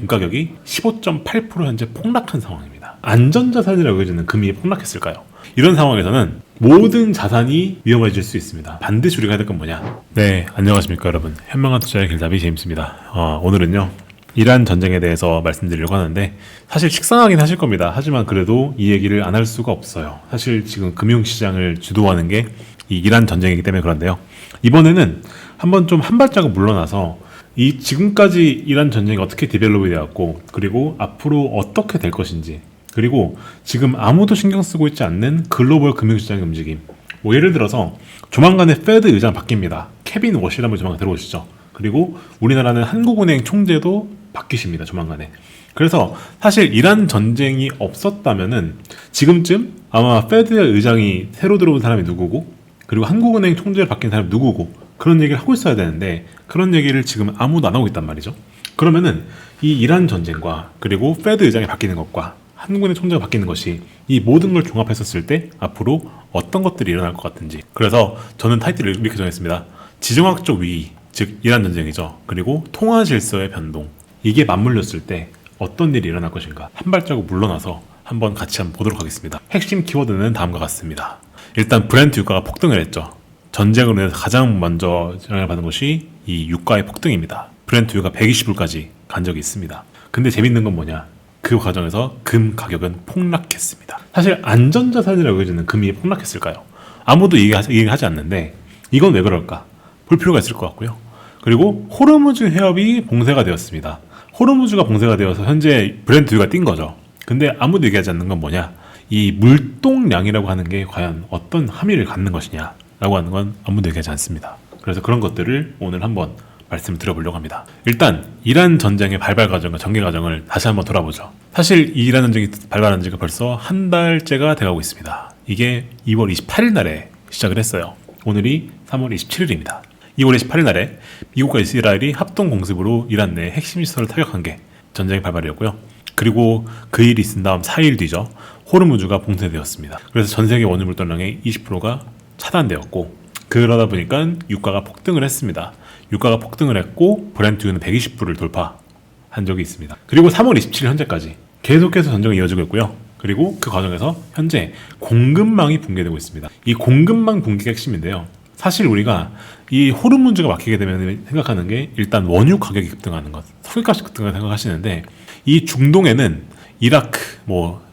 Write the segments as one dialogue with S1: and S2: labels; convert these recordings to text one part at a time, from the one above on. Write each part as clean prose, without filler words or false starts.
S1: 가격이 15.8% 현재 폭락한 상황입니다. 안전자산이라고 여겨지는 금이 폭락했을까요? 이런 상황에서는 모든 자산이 위험해질 수 있습니다. 반드시 우리가 해야 될 건 뭐냐? 네, 안녕하십니까 여러분. 현명한 투자의 길잡이 제임스입니다. 오늘은요, 이란 전쟁에 대해서 말씀드리려고 하는데, 사실 식상하긴 하실 겁니다. 하지만 그래도 이 얘기를 안 할 수가 없어요. 사실 지금 금융시장을 주도하는 게 이 이란 전쟁이기 때문에 그런데요, 이번에는 한번 좀 한 발자국 물러나서 이 지금까지 이란 전쟁이 어떻게 디벨롭이 되었고, 그리고 앞으로 어떻게 될 것인지, 그리고 지금 아무도 신경 쓰고 있지 않는 글로벌 금융시장의 움직임, 뭐 예를 들어서 조만간에 페드 의장 바뀝니다. 케빈 워시라는 분 조만간 들어오시죠. 그리고 우리나라는 한국은행 총재도 바뀌십니다, 조만간에. 그래서 사실 이란 전쟁이 없었다면은 지금쯤 아마 페드 의장이 새로 들어온 사람이 누구고, 그리고 한국은행 총재를 바뀐 사람이 누구고, 그런 얘기를 하고 있어야 되는데 그런 얘기를 지금 아무도 안 하고 있단 말이죠. 그러면은 이 이란 전쟁과 그리고 페드 의장이 바뀌는 것과 한국은행 총재가 바뀌는 것이, 이 모든 걸 종합했었을 때 앞으로 어떤 것들이 일어날 것 같은지. 그래서 저는 타이틀을 이렇게 정했습니다. 지정학적 위기, 즉 이란 전쟁이죠. 그리고 통화 질서의 변동, 이게 맞물렸을 때 어떤 일이 일어날 것인가, 한 발자국 물러나서 한번 같이 한번 보도록 하겠습니다. 핵심 키워드는 다음과 같습니다. 일단 브렌트 유가가 폭등을 했죠. 전쟁으로 인해서 가장 먼저 영향을 받은 것이 이 유가의 폭등입니다. 브렌트 유가 120불까지 간 적이 있습니다. 근데 재밌는 건 뭐냐, 그 과정에서 금 가격은 폭락했습니다. 사실 안전자산이라고 여겨지는 금이 폭락했을까요? 아무도 얘기하지 않는데 이건 왜 그럴까 볼 필요가 있을 것 같고요. 그리고 호르무즈 해협이 봉쇄가 되었습니다. 호르무즈가 봉쇄가 되어서 현재 브렌트 유가가 뛴 거죠. 근데 아무도 얘기하지 않는 건 뭐냐, 이 물동량이라고 하는 게 과연 어떤 함의를 갖는 것이냐 라고 하는 건 아무도 얘기하지 않습니다. 그래서 그런 것들을 오늘 한번 말씀을 드려보려고 합니다. 일단 이란 전쟁의 발발 과정과 전개 과정을 다시 한번 돌아보죠. 사실 이 이란 전쟁이 발발한 지가 벌써 한 달째가 돼가고 있습니다. 이게 2월 28일 날에 시작을 했어요. 오늘이 3월 27일입니다. 2월 28일 날에 미국과 이스라엘이 합동공습으로 이란 내 핵심 시설을 타격한 게 전쟁의 발발이었고요. 그리고 그 일이 있은 다음 4일 뒤죠, 호르무즈가 봉쇄되었습니다. 그래서 전세계 원유 물동량의 20%가 차단되었고, 그러다 보니까 유가가 폭등을 했습니다. 유가가 폭등을 했고 브렌트유는 120불을 돌파한 적이 있습니다. 그리고 3월 27일 현재까지 계속해서 전쟁이 이어지고 있고요. 그리고 그 과정에서 현재 공급망이 붕괴되고 있습니다. 이 공급망 붕괴가 핵심인데요, 사실 우리가 이 호르무즈가 막히게 되면 생각하는 게 일단 원유 가격이 급등하는 것, 석유값이 급등하는 생각하시는데, 이 중동에는 이라크,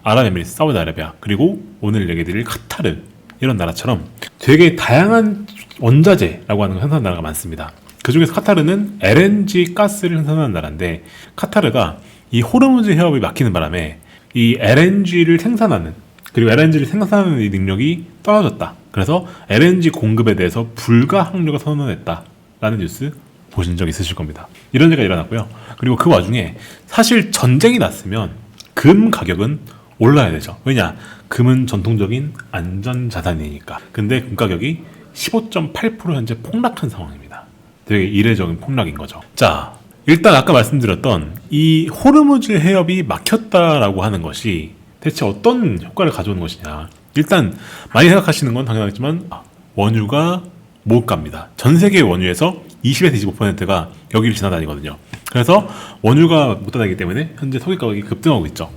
S1: 아랍에미리트, 사우디아라비아, 그리고 오늘 얘기 드릴 카타르, 이런 나라처럼 되게 다양한 원자재라고 하는 걸 생산하는 나라가 많습니다. 그 중에서 카타르는 LNG 가스를 생산하는 나라인데, 카타르가 이 호르무즈 해협이 막히는 바람에 이 LNG를 생산하는, 그리고 LNG를 생산하는 이 능력이 떨어졌다. 그래서 LNG 공급에 대해서 불가항력을 선언했다라는 뉴스 보신 적 있으실 겁니다. 이런 일가 일어났고요. 그리고 그 와중에 사실 전쟁이 났으면 금 가격은 올라야 되죠. 왜냐? 금은 전통적인 안전자산이니까. 근데 금 가격이 15.8% 현재 폭락한 상황입니다. 되게 이례적인 폭락인 거죠. 자, 일단 아까 말씀드렸던 이 호르무즈 해협이 막혔다라고 하는 것이 대체 어떤 효과를 가져오는 것이냐. 일단 많이 생각하시는 건 당연하겠지만 원유가 못 갑니다. 전 세계 원유에서 20에서 25%가 여기를 지나다니거든요. 그래서 원유가 못 다니기 때문에 현재 석유 가격이 급등하고 있죠.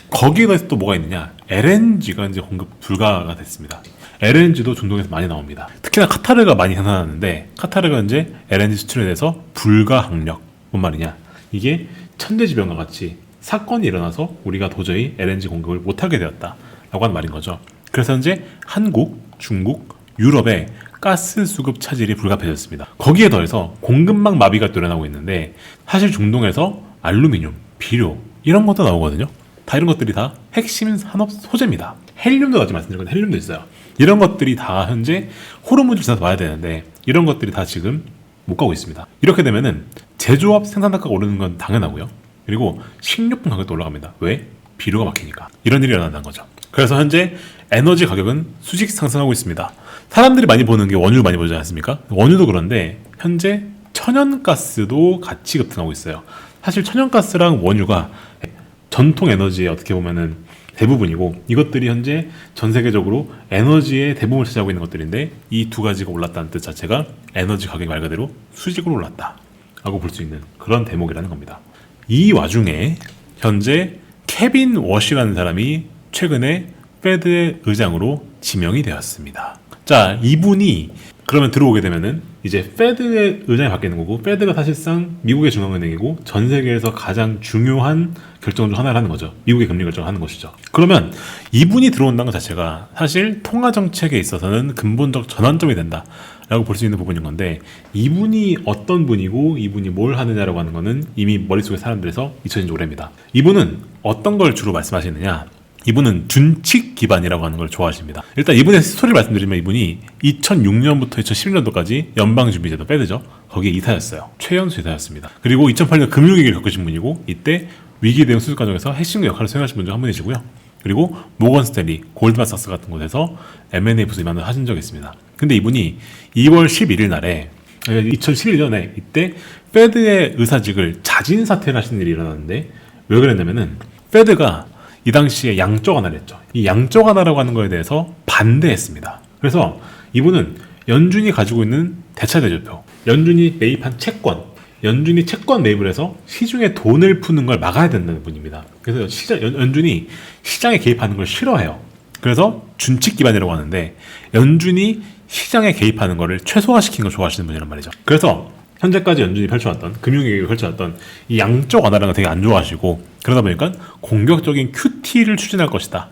S1: 거기에 더해서 또 뭐가 있느냐, LNG가 이제 공급 불가가 됐습니다. LNG도 중동에서 많이 나옵니다. 특히나 카타르가 많이 생산하는데, 카타르가 이제 LNG 수출에 대해서 불가항력. 뭔 말이냐, 이게 천재지변과 같이 사건이 일어나서 우리가 도저히 LNG 공급을 못하게 되었다라고 하는 말인 거죠. 그래서 현재 한국, 중국, 유럽의 가스 수급 차질이 불가피해졌습니다. 거기에 더해서 공급망 마비가 또 일어나고 있는데, 사실 중동에서 알루미늄, 비료 이런 것도 나오거든요. 다 이런 것들이 다 핵심 산업 소재입니다. 헬륨도 나중에 말씀드린 건데 헬륨도 있어요. 이런 것들이 다 현재 호르무즈 지나서 와야 되는데 이런 것들이 다 지금 못 가고 있습니다. 이렇게 되면은 제조업 생산 단가가 오르는 건 당연하고요. 그리고 식료품 가격도 올라갑니다. 왜? 비료가 막히니까. 이런 일이 일어난다는 거죠. 그래서 현재 에너지 가격은 수직 상승하고 있습니다. 사람들이 많이 보는 게 원유 많이 보지 않습니까? 원유도 그런데 현재 천연가스도 같이 급등하고 있어요. 사실 천연가스랑 원유가 전통 에너지의 어떻게 보면은 대부분이고, 이것들이 현재 전 세계적으로 에너지의 대부분을 차지하고 있는 것들인데, 이 두 가지가 올랐다는 뜻 자체가 에너지 가격이 말 그대로 수직으로 올랐다 라고 볼 수 있는 그런 대목이라는 겁니다. 이 와중에 현재 케빈 워시라는 사람이 최근에 페드의 의장으로 지명이 되었습니다. 자, 이분이 그러면 들어오게 되면은 이제 페드의 의장이 바뀌는 거고, 페드가 사실상 미국의 중앙은행이고 전 세계에서 가장 중요한 결정 중 하나를 하는 거죠. 미국의 금리 결정을 하는 것이죠. 그러면 이분이 들어온다는 것 자체가 사실 통화 정책에 있어서는 근본적 전환점이 된다 라고 볼 수 있는 부분인 건데, 이분이 어떤 분이고 이분이 뭘 하느냐라고 하는 거는 이미 머릿속에 사람들에서 잊혀진 지 오래입니다. 이분은 어떤 걸 주로 말씀하시느냐, 이분은 준칙 기반이라고 하는 걸 좋아하십니다. 일단 이분의 스토리를 말씀드리면, 이분이 2006년부터 2011년도까지 연방준비제도 페드죠, 거기에 이사였어요. 최연소 이사였습니다. 그리고 2008년 금융위기를 겪으신 분이고, 이때 위기 대응 수습 과정에서 핵심 역할을 수행하신 분 중 한 분이시고요. 그리고 모건 스탠리, 골드만삭스 같은 곳에서 M&A 부서임을 하신 적이 있습니다. 근데 이분이 2월 11일 날에 2011년에 이때 페드의 의사직을 자진 사퇴를 하시는 일이 일어났는데, 왜 그랬냐면은 페드가 이 당시에 양적 완화를 했죠. 이 양적 완화라고 하는 거에 대해서 반대했습니다. 그래서 이분은 연준이 가지고 있는 대차대조표, 연준이 매입한 채권, 연준이 채권 매입을 해서 시중에 돈을 푸는 걸 막아야 된다는 분입니다. 그래서 연준이 시장에 개입하는 걸 싫어해요. 그래서 준칙 기반이라고 하는데, 연준이 시장에 개입하는 거를 최소화시키는 걸 좋아하시는 분이란 말이죠. 그래서 현재까지 연준이 펼쳐왔던, 금융위기를 펼쳐왔던 이 양적 완화라는 걸 되게 안 좋아하시고, 그러다 보니까 공격적인 QT를 추진할 것이다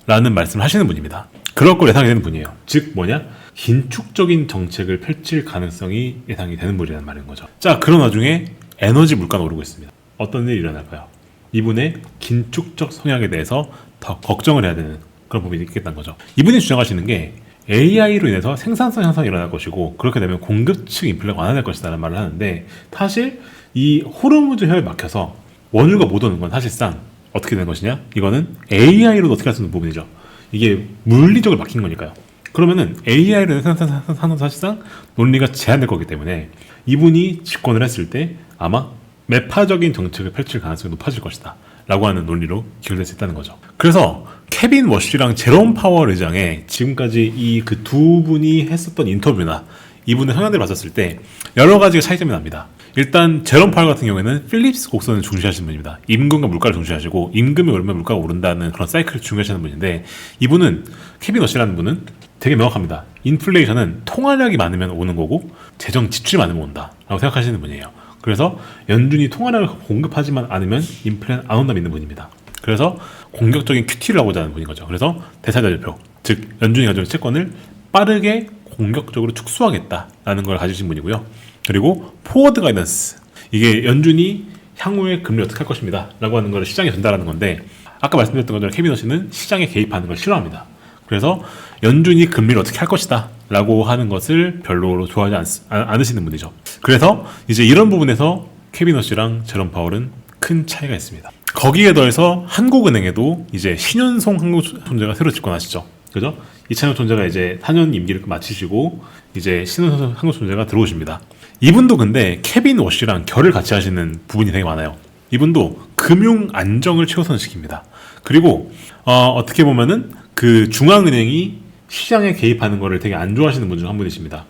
S1: 라는 말씀을 하시는 분입니다. 그럴 걸 예상이 되는 분이에요. 즉 뭐냐? 긴축적인 정책을 펼칠 가능성이 예상이 되는 분이라는 말인 거죠. 자, 그런 와중에 에너지 물가는 오르고 있습니다. 어떤 일이 일어날까요? 이분의 긴축적 성향에 대해서 더 걱정을 해야 되는 그런 부분이 있겠다는 거죠. 이분이 주장하시는 게 AI로 인해서 생산성 향상이 일어날 것이고, 그렇게 되면 공급 측 인플레가 완화될 것이다 라는 말을 하는데, 사실 이 호르무즈 해협에 막혀서 원유가 못 오는 건 사실상 어떻게 되는 것이냐? 이거는 AI로도 어떻게 할 수 있는 부분이죠. 이게 물리적으로 막힌 거니까요. 그러면은 AI로 생산하는 사실상 논리가 제한될 거기 때문에 이분이 집권을 했을 때 아마 매파적인 정책을 펼칠 가능성이 높아질 것이다 라고 하는 논리로 기울될 수 있다는 거죠. 그래서 케빈 워시랑 제롬 파월 의장의 지금까지 이 그 두 분이 했었던 인터뷰나 이분의 성향들을 봤었을 때 여러 가지가 차이점이 납니다. 일단 제롬 파월 같은 경우에는 필립스 곡선을 중시하시는 분입니다. 임금과 물가를 중시하시고, 임금이 오르면 물가가 오른다는 그런 사이클을 중시하시는 분인데, 이분은, 케빈 워시라는 분은 되게 명확합니다. 인플레이션은 통화량이 많으면 오는 거고 재정 지출이 많으면 온다 라고 생각하시는 분이에요. 그래서 연준이 통화량을 공급하지만 않으면 인플레는 안 온다 믿는 분입니다. 그래서 공격적인 QT를 하고자 하는 분인 거죠. 그래서 대차대조표, 즉 연준이 가지고 있는 채권을 빠르게 공격적으로 축소하겠다라는 걸 가지신 분이고요. 그리고 포워드 가이던스, 이게 연준이 향후에 금리 어떻게 할 것입니다 라고 하는 걸 시장에 전달하는 건데, 아까 말씀드렸던 것처럼 케빈 워시는 시장에 개입하는 걸 싫어합니다. 그래서 연준이 금리를 어떻게 할 것이다 라고 하는 것을 별로 좋아하지 않으시는 분이죠. 그래서 이제 이런 부분에서 케빈 워시랑 제롬 파월은 큰 차이가 있습니다. 거기에 더해서 한국은행에도 이제 신현송 한국총재가 새로 집권하시죠. 그죠? 이찬혁 총재가 이제 4년 임기를 마치시고 이제 신현송 한국총재가 들어오십니다. 이분도 근데 케빈 워시랑 결을 같이 하시는 부분이 되게 많아요. 이분도 금융 안정을 최우선시킵니다. 그리고 어떻게 보면은 그 중앙은행이 시장에 개입하는 거를 되게 안 좋아하시는 분 중 한 분이십니다.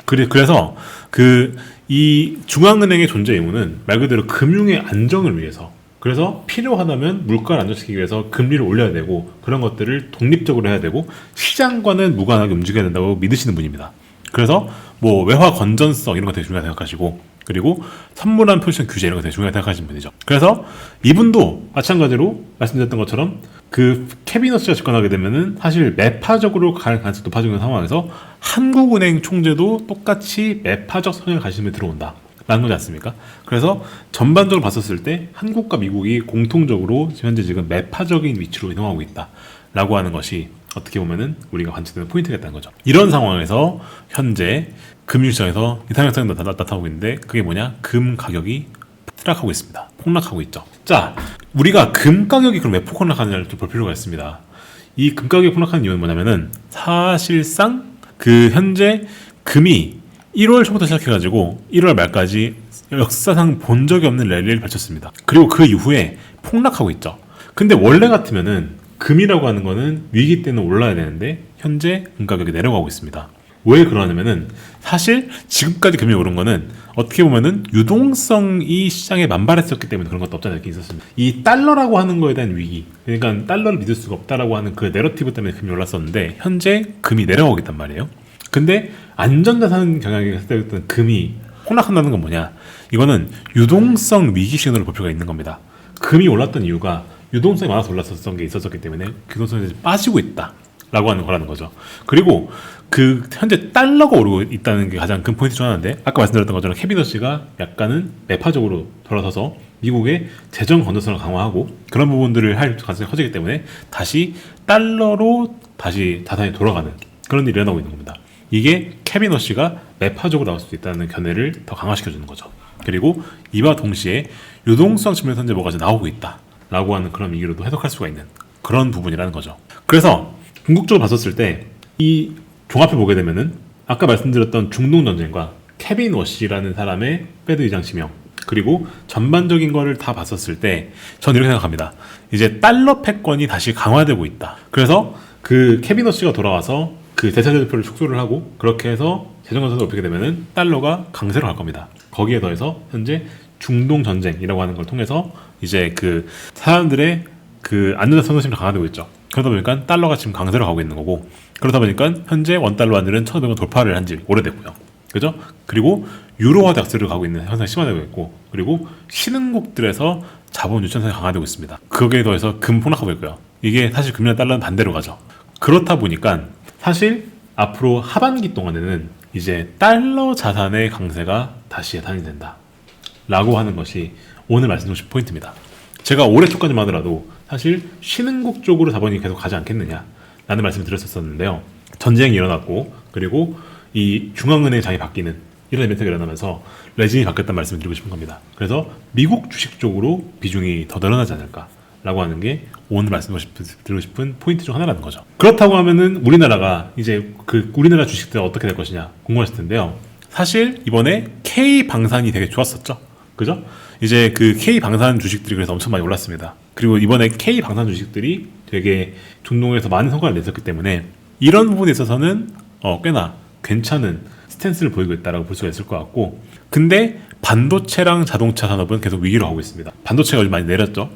S1: 그래서 이 중앙은행의 존재 의무는 말 그대로 금융의 안정을 위해서, 그래서 필요하다면 물가를 안정시키기 위해서 금리를 올려야 되고, 그런 것들을 독립적으로 해야 되고 시장과는 무관하게 움직여야 된다고 믿으시는 분입니다. 그래서 뭐 외화 건전성 이런 거 되게 중요하게 생각하시고, 그리고 선물한 포지션 규제 이런 거 되게 중요하게 생각하시는 분이죠. 그래서 이분도 마찬가지로 말씀드렸던 것처럼 그 케빈 워시가 집권하게 되면은 사실 매파적으로 갈 가능성이 높아지는 상황에서 한국은행 총재도 똑같이 매파적 성향을 가지신 분이 들어온다 라는 거지 않습니까? 그래서 전반적으로 봤었을 때 한국과 미국이 공통적으로 현재 지금 매파적인 위치로 이동하고 있다 라고 하는 것이 어떻게 보면은 우리가 관측되는 포인트겠다는 거죠. 이런 상황에서 현재 금융시장에서 이상현상이 나타나고 있는데, 그게 뭐냐? 금 가격이 폭락하고 있습니다. 폭락하고 있죠. 자, 우리가 금 가격이 그럼 왜 폭락하느냐를 좀 볼 필요가 있습니다. 이 금 가격이 폭락하는 이유는 뭐냐면은 사실상 그 현재 금이 1월 초부터 시작해가지고 1월 말까지 역사상 본 적이 없는 랠리를 펼쳤습니다. 그리고 그 이후에 폭락하고 있죠. 근데 원래 같으면은 금이라고 하는 거는 위기 때는 올라야 되는데 현재 금 가격이 내려가고 있습니다. 왜 그러냐면은 사실 지금까지 금리 오른 거는 어떻게 보면은 유동성이 시장에 만발했었기 때문에 그런 것도 없잖아요. 이렇게 있었습니다. 이 달러라고 하는 거에 대한 위기, 그러니까 달러를 믿을 수가 없다라고 하는 그 내러티브 때문에 금이 올랐었는데 현재 금이 내려가고 있단 말이에요. 근데 안전자산 경향에 했을 때 금이 폭락한다는 건 뭐냐? 이거는 유동성 위기 신호를 볼 필요가 있는 겁니다. 금이 올랐던 이유가 유동성이 많아서 올랐었던 게 있었기 때문에 유동성이 빠지고 있다라고 하는 거라는 거죠. 그리고 그 현재 달러가 오르고 있다는 게 가장 큰 포인트 중 하나인데, 아까 말씀드렸던 것처럼 캐비너 씨가 약간은 매파적으로 돌아서서 미국의 재정 건전성을 강화하고 그런 부분들을 할 가능성이 커지기 때문에 다시 달러로 다시 자산이 돌아가는 그런 일이 일어나고 있는 겁니다. 이게 캐비너 씨가 매파적으로 나올 수도 있다는 견해를 더 강화시켜주는 거죠. 그리고 이와 동시에 유동성 측면에서 현재 뭐가 나오고 있다라고 하는 그런 의미로도 해석할 수가 있는 그런 부분이라는 거죠. 그래서 궁극적으로 봤었을 때 이 종합해 보게 되면은 아까 말씀드렸던 중동 전쟁과 케빈 워시라는 사람의 페드 의장 지명, 그리고 전반적인 거를 다 봤었을 때 저는 이렇게 생각합니다. 이제 달러 패권이 다시 강화되고 있다. 그래서 그 케빈 워시가 돌아와서 그 대차대조표를 축소를 하고 그렇게 해서 재정건전성을 높이게 되면은 달러가 강세로 갈 겁니다. 거기에 더해서 현재 중동 전쟁이라고 하는 걸 통해서 이제 그 사람들의 그 안전자 선호심이 강화되고 있죠. 그러다 보니까 달러가 지금 강세로 가고 있는 거고, 그러다 보니까 현재 원달러 환율은 1,500원 돌파를 한 지 오래됐고요. 그죠? 그리고 유로화 닥스를 가고 있는 현상이 심화되고 있고, 그리고 신흥국들에서 자본 유천성이 강화되고 있습니다. 거기에 더해서 금 폭락하고 있고요. 이게 사실 금리와 달러는 반대로 가죠. 그렇다 보니까 사실 앞으로 하반기 동안에는 이제 달러 자산의 강세가 다시 예상이 된다 라고 하는 것이 오늘 말씀드린 포인트입니다. 제가 올해 초까지만 하더라도 사실 신흥국 쪽으로 자본이 계속 가지 않겠느냐 라는 말씀을 드렸었는데요. 전쟁이 일어났고 그리고 이 중앙은행 장이 바뀌는 이런 이벤트가 일어나면서 레진이 바뀌었다는 말씀을 드리고 싶은 겁니다. 그래서 미국 주식 쪽으로 비중이 더 늘어나지 않을까 라고 하는 게 오늘 말씀드리고 싶은 포인트 중 하나라는 거죠. 그렇다고 하면은 우리나라가 이제 그 우리나라 주식들 어떻게 될 것이냐 궁금하실 텐데요. 사실 이번에 K 방산이 되게 좋았었죠. 그죠? 이제 그 K 방산 주식들이 그래서 엄청 많이 올랐습니다. 그리고 이번에 K 방산 주식들이 되게 중동에서 많은 성과를 냈었기 때문에 이런 부분에 있어서는 꽤나 괜찮은 스탠스를 보이고 있다라고 볼 수가 있을 것 같고, 근데 반도체랑 자동차 산업은 계속 위기로 가고 있습니다. 반도체가 요즘 많이 내렸죠.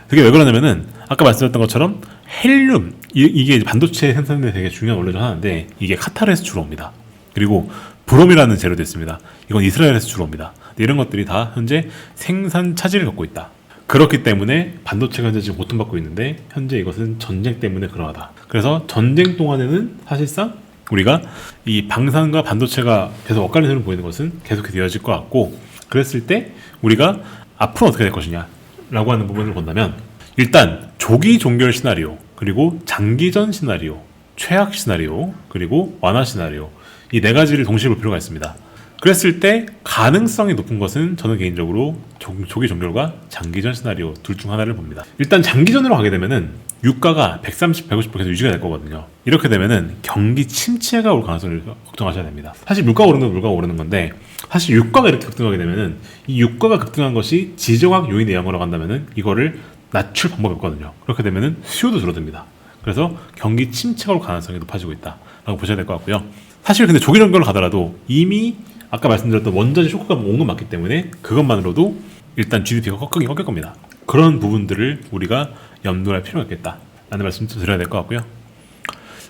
S1: 그게 왜 그러냐면은 아까 말씀드렸던 것처럼 헬륨, 이게 반도체 생산에 되게 중요한 원료 중 하나인데 이게 카타르에서 주로 옵니다. 그리고 브롬이라는 재료도 있습니다. 이건 이스라엘에서 주로 옵니다. 이런 것들이 다 현재 생산 차질을 겪고 있다. 그렇기 때문에 반도체가 현재 지금 고통받고 있는데 현재 이것은 전쟁 때문에 그러하다. 그래서 전쟁 동안에는 사실상 우리가 이 방산과 반도체가 계속 엇갈리는 흐름을 보이는 것은 계속해서 이어질 것 같고, 그랬을 때 우리가 앞으로 어떻게 될 것이냐 라고 하는 부분을 본다면 일단 조기 종결 시나리오, 그리고 장기전 시나리오, 최악 시나리오, 그리고 완화 시나리오, 이 네 가지를 동시에 볼 필요가 있습니다. 그랬을 때 가능성이 높은 것은 저는 개인적으로 조기 종결과 장기전 시나리오 둘 중 하나를 봅니다. 일단 장기전으로 가게 되면은 유가가 130, 150% 계속 유지가 될 거거든요. 이렇게 되면은 경기 침체가 올 가능성을 걱정하셔야 됩니다. 사실 물가가 오르는 건 물가가 오르는 건데, 사실 유가가 이렇게 급등하게 되면은 이 유가가 급등한 것이 지정학 요인의 영향으로 간다면은 이거를 낮출 방법이 없거든요. 그렇게 되면은 수요도 줄어듭니다. 그래서 경기 침체가 올 가능성이 높아지고 있다라고 보셔야 될 것 같고요. 사실 근데 조기 종결로 가더라도 이미 아까 말씀드렸던 원자재 쇼크가 온 건 맞기 때문에 그것만으로도 일단 GDP가 꺾일 겁니다. 그런 부분들을 우리가 염두할 필요가 있겠다라는 말씀 좀 드려야 될 것 같고요.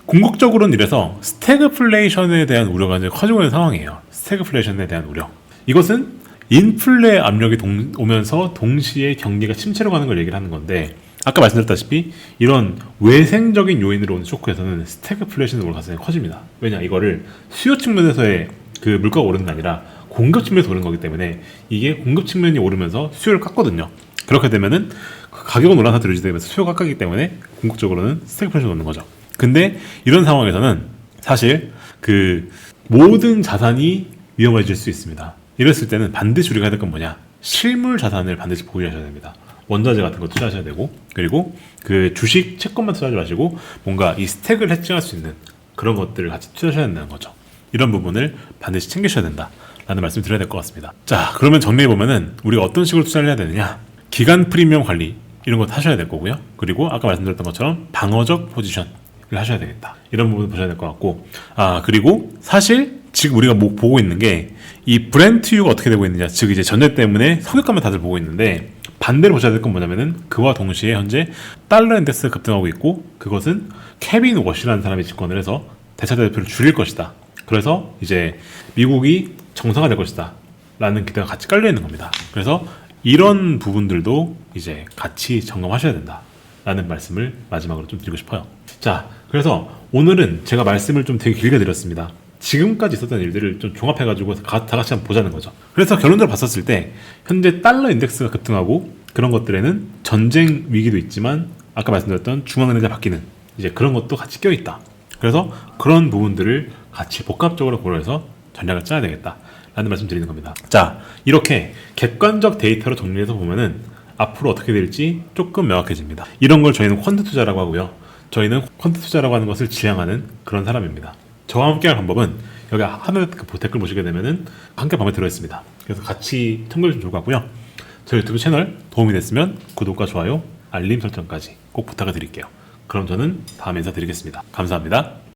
S1: 궁극적으로는 이래서 스태그플레이션에 대한 우려가 이제 커지고 있는 상황이에요. 스태그플레이션에 대한 우려. 이것은 인플레 압력이 오면서 동시에 경기가 침체로 가는 걸 얘기를 하는 건데, 아까 말씀드렸다시피 이런 외생적인 요인으로 오는 쇼크에서는 스태그플레이션의 올 가능성이 커집니다. 왜냐, 이거를 수요 측면에서의 그 물가가 오르는 게 아니라 공급 측면에서 오르는 거기 때문에 이게 공급 측면이 오르면서 수요를 깎거든요. 그렇게 되면은 가격은 올라간 상태로 유지되면서 수요가 깎이기 때문에 궁극적으로는 스태그플레이션이 오는 거죠. 근데 이런 상황에서는 사실 그 모든 자산이 위험해질 수 있습니다. 이랬을 때는 반드시 우리가 해야 될 건 뭐냐, 실물 자산을 반드시 보유하셔야 됩니다. 원자재 같은 거 투자하셔야 되고, 그리고 그 주식 채권만 투자하지 마시고 뭔가 이 스택을 해칭할 수 있는 그런 것들을 같이 투자하셔야 된다는 거죠. 이런 부분을 반드시 챙기셔야 된다라는 말씀을 드려야 될 것 같습니다. 자, 그러면 정리해보면은 우리가 어떤 식으로 투자를 해야 되느냐, 기간 프리미엄 관리 이런 거 하셔야 될 거고요. 그리고 아까 말씀드렸던 것처럼 방어적 포지션, 하셔야 되겠다. 이런 부분 보셔야 될 것 같고, 그리고 사실 지금 우리가 보고 있는 게 이 브렌트유가 어떻게 되고 있느냐, 즉 이제 전제 때문에 석유값만 다들 보고 있는데, 반대로 보셔야 될 건 뭐냐면은 그와 동시에 현재 달러 인덱스가 급등하고 있고, 그것은 케빈 워시라는 사람이 집권을 해서 대차대 대표를 줄일 것이다. 그래서 이제 미국이 정상화될 것이다 라는 기대가 같이 깔려 있는 겁니다. 그래서 이런 부분들도 이제 같이 점검하셔야 된다 라는 말씀을 마지막으로 좀 드리고 싶어요. 자, 그래서 오늘은 제가 말씀을 좀 되게 길게 드렸습니다. 지금까지 있었던 일들을 좀 종합해가지고 다 같이 한번 보자는 거죠. 그래서 결론적으로 봤었을 때 현재 달러 인덱스가 급등하고 그런 것들에는 전쟁 위기도 있지만 아까 말씀드렸던 중앙은행자 바뀌는 이제 그런 것도 같이 껴있다. 그래서 그런 부분들을 같이 복합적으로 고려해서 전략을 짜야 되겠다 라는 말씀 드리는 겁니다. 자, 이렇게 객관적 데이터로 정리해서 보면은 앞으로 어떻게 될지 조금 명확해집니다. 이런 걸 저희는 퀀트 투자라고 하고요. 저희는 퀀트 투자라고 하는 것을 지향하는 그런 사람입니다. 저와 함께할 방법은 여기 하늘 댓글 보시게 되면은 함께 방법이 들어있습니다. 그래서 같이 참고해 주시면 좋을 것 같고요. 저희 유튜브 채널 도움이 됐으면 구독과 좋아요, 알림 설정까지 꼭 부탁을 드릴게요. 그럼 저는 다음에 인사드리겠습니다. 감사합니다.